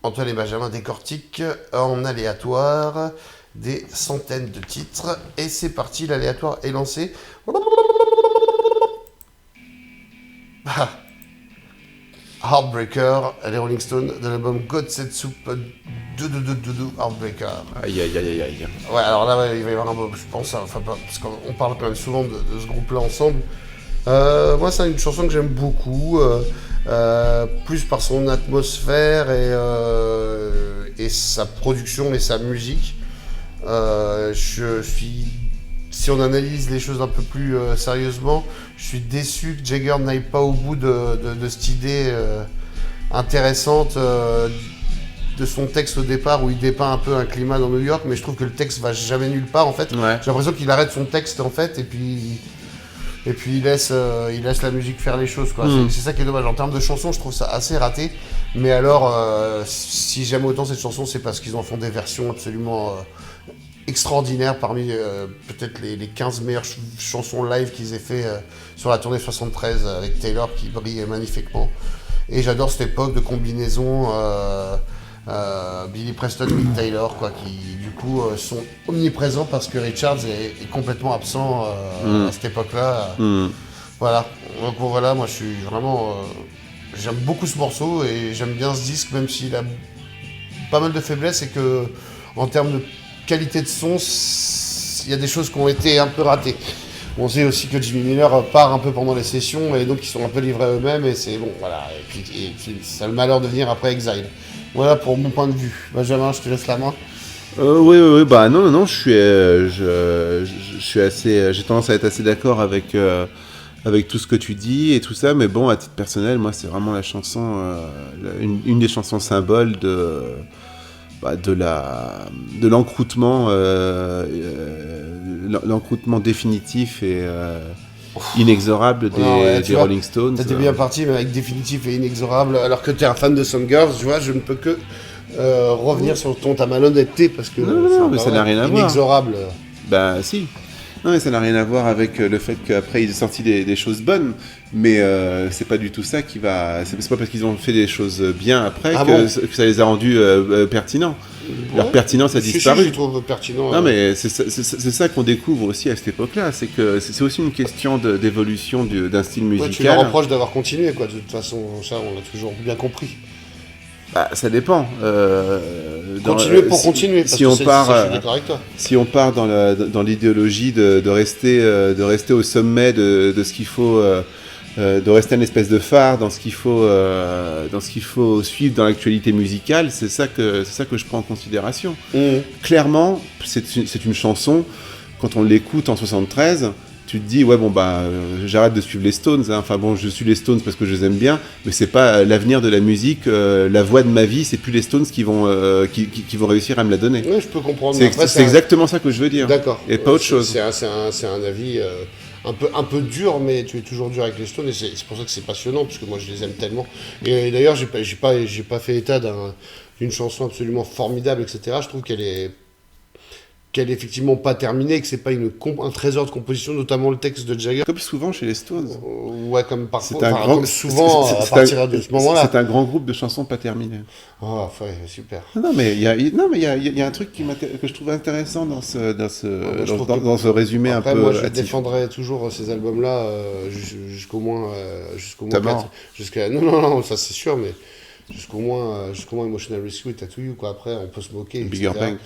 Antoine et Benjamin décortiquent en aléatoire des centaines de titres. Et c'est parti, l'aléatoire est lancé. Heartbreaker, les Rolling Stones, de l'album God Set Soup, Heartbreaker. Aïe, aïe, aïe, aïe. Ouais, alors là, ouais, il va y avoir un peu, je pense, enfin, parce qu'on parle quand même souvent de ce groupe-là ensemble. Moi, c'est une chanson que j'aime beaucoup, plus par son atmosphère et sa production et sa musique. Si on analyse les choses un peu plus sérieusement, je suis déçu que Jagger n'aille pas au bout de cette idée intéressante de son texte au départ où il dépeint un peu un climat dans New York, mais je trouve que le texte va jamais nulle part en fait. Ouais. J'ai l'impression qu'il arrête son texte en fait et puis il laisse la musique faire les choses quoi. C'est ça qui est dommage. En termes de chansons, je trouve ça assez raté. Mais alors, si j'aime autant cette chanson, c'est parce qu'ils en font des versions absolument extraordinaires parmi peut-être les 15 meilleures chansons live qu'ils aient fait sur la tournée 73 avec Taylor qui brille magnifiquement. Et j'adore cette époque de combinaison Billy Preston, Mick Taylor, quoi, qui du coup sont omniprésents parce que Richards est complètement absent à cette époque-là. Voilà. Donc voilà, moi je suis vraiment... j'aime beaucoup ce morceau et j'aime bien ce disque, même s'il a pas mal de faiblesses et que en termes de qualité de son, il y a des choses qui ont été un peu ratées. On sait aussi que Jimmy Miller part un peu pendant les sessions et donc ils sont un peu livrés à eux-mêmes et c'est bon, voilà. Et puis ça a le malheur de venir après Exile. Voilà pour mon point de vue. Benjamin, je te laisse la main. Oui, bah non, je suis assez, j'ai tendance à être assez d'accord avec tout ce que tu dis et tout ça, mais bon, à titre personnel, moi, c'est vraiment la chanson, une des chansons symboles de l'encroûtement, l'encroûtement définitif et inexorable des Rolling Stones. T'étais bien parti, mais avec définitif et inexorable, alors que t'es un fan de Some Girls, tu vois, je ne peux que revenir sur ta malhonnêteté, parce que non, mais ça n'a rien à voir. Inexorable. Bah si. Non, mais ça n'a rien à voir avec le fait qu'après ils aient sorti des choses bonnes, mais c'est pas du tout ça qui va. C'est pas parce qu'ils ont fait des choses bien après que ça les a rendus pertinents. Ouais, leur pertinence a disparu. Je trouve pertinent. Non, mais c'est ça qu'on découvre aussi à cette époque-là, c'est que c'est aussi une question d'évolution d'un style musical. Ouais, tu leur reproches d'avoir continué, quoi. De toute façon, ça, on l'a toujours bien compris. Bah, ça dépend. Continuer pour continuer. Parce si que on part, je suis d'accord avec toi. Si on part dans l'idéologie de rester au sommet de ce qu'il faut, de rester une espèce de phare dans ce qu'il faut suivre dans l'actualité musicale, c'est ça que je prends en considération. Clairement, c'est une chanson. Quand on l'écoute en 73. Tu te dis, ouais, bon, j'arrête de suivre les Stones. Hein. Enfin bon, je suis les Stones parce que je les aime bien, mais c'est pas l'avenir de la musique. La voix de ma vie, c'est plus les Stones qui vont réussir à me la donner. Oui, je peux comprendre. C'est exactement ça que je veux dire. D'accord. Et pas autre chose. C'est un avis un peu dur, mais tu es toujours dur avec les Stones et c'est pour ça que c'est passionnant, parce que moi je les aime tellement. Et d'ailleurs, j'ai pas fait état d'une chanson absolument formidable, etc. Je trouve qu'elle est effectivement pas terminée, que c'est pas un trésor de composition, notamment le texte de Jagger. Comme souvent chez les Stones. Ouais, comme parfois. Comme souvent à partir de ce moment-là. C'est un grand groupe de chansons pas terminées. Oh, ouais, super. Non, mais il y a un truc que je trouve intéressant dans ce résumé après, un peu. Moi, je défendrai toujours ces albums-là jusqu'au moins 4. Non, ça c'est sûr, mais jusqu'au moins Emotional Rescue et Tattoo You, quoi. Après, on peut se moquer. Bigger Bang.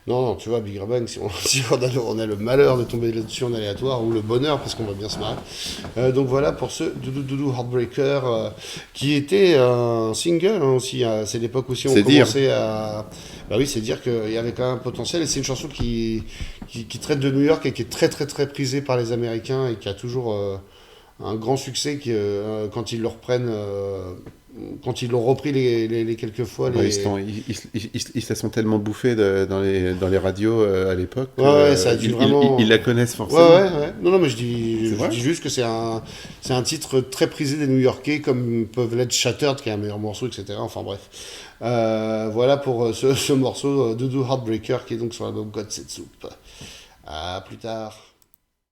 Non, tu vois, Bigger Bang, si on a le malheur de tomber là-dessus en aléatoire, ou le bonheur, parce qu'on va bien se marrer. Donc voilà pour ce Doudou Heartbreaker, qui était un single aussi. C'est l'époque aussi où on commençait à... Bah oui, c'est dire qu'il y avait quand même un potentiel, et c'est une chanson qui traite de New York et qui est très très très prisée par les Américains, et qui a toujours un grand succès quand ils le reprennent... quand ils l'ont repris les quelques fois. Ils se la sont tellement bouffés dans les radios à l'époque. Ça a dû vraiment... Ils la connaissent forcément. Ouais. Non, mais je dis juste que c'est un titre très prisé des New-Yorkais, comme peuvent l'être Shattered, qui est un meilleur morceau, etc. Enfin bref. Voilà pour ce morceau Doudou Heartbreaker, qui est donc sur l'album God Set Soup. À plus tard.